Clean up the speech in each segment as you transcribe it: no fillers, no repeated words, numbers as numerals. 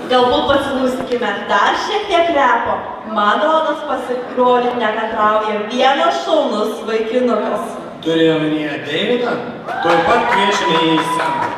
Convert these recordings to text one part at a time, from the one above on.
Galbūt pasiklausykime dar šiek tiek repo. Man rodos pasigrolinti nekantrauja vienas šaunus vaikinukas. Turi omenyje Deividą? Tuoj pat kviečiame jį į sceną.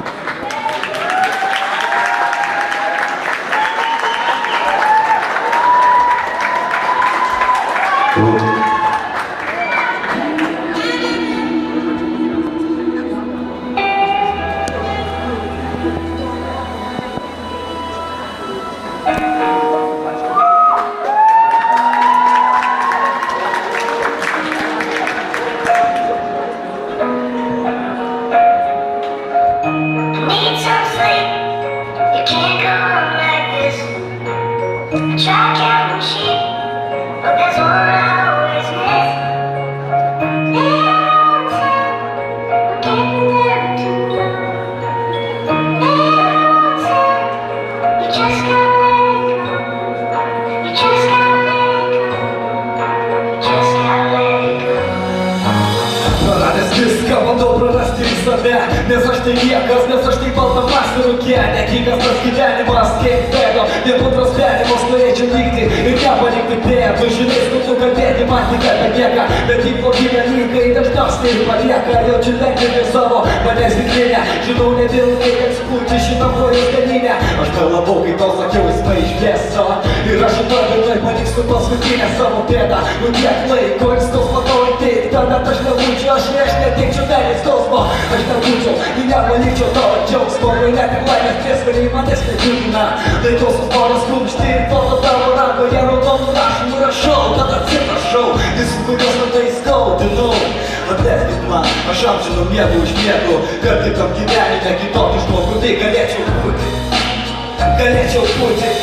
Nes aš tai niekas, nes aš tai baltamas rūkė. Nekingas tas gyvenimas, kaip bėgo, nebūtras gyvenimas norėčiau vykti ir nepalikti pėję. Tu žinai, skutu kalbėti, man tik apie nieką, bet į blogybę lygai dažniausiai ir palieka. Jaučiu lengvinti savo manęs diklinę, žinau ne dėl tai, kad skūti šitą brojus ganinę. Aš melavau, kai tau sakiau, jis paaiškėso ir aš šitoj vietoj paliksiu paskutinę savo pėdą. Nu kiek laiko ir skausmo tau ateiti, tada aš nebūčiau, aš neteikčiau meilės skausmo. Aš nebūčiau, tai nepalikčiau tavo džiaugsmo, ir net ir laimės prieskoniai manęs nedžiugina. Laikausiu noras kumšti ir foto tavo rankoje raudonų rašymų rašau, tada atsiprašau, visų kuriuos man tai skaudinau. Atleiskit man, aš amžinu miegu už miegu, kad kitam gyvenime kitokį žmogų tai galėčiau būti. Galėčiau būti.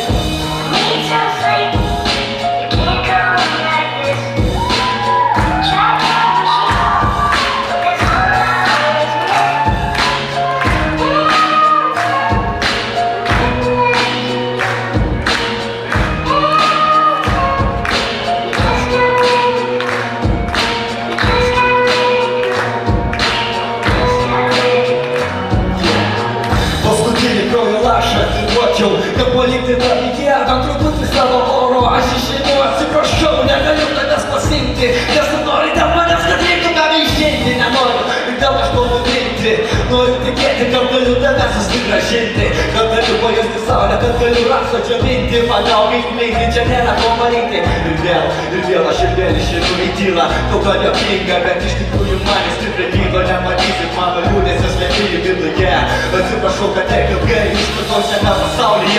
Kad palikti tavyje, tam truputį savo oro. Aš išeinu, atsiprašau, negaliu tavęs pasiimti, nes tu nori dėl manęs, kad reiktų tave išeiti. Nenoriu ir dėl aš noriu veikti. Noriu tikėti, kad galiu tavęs susigrąžinti, kad galiu pajusti saulę, kad galiu rapsą džiovinti. Paliaukit mėgti, čia nėra ko varyti. Ir vėl aš ir vėl išeinu į tylą. Tu gal juokinga, bet iš tikrųjų man stipriai vyko. Nematysit mano liūdėsio slėpėjų viduje. Atsiprašau, kad tiek ilgai išpirkau šiame pasaulyje.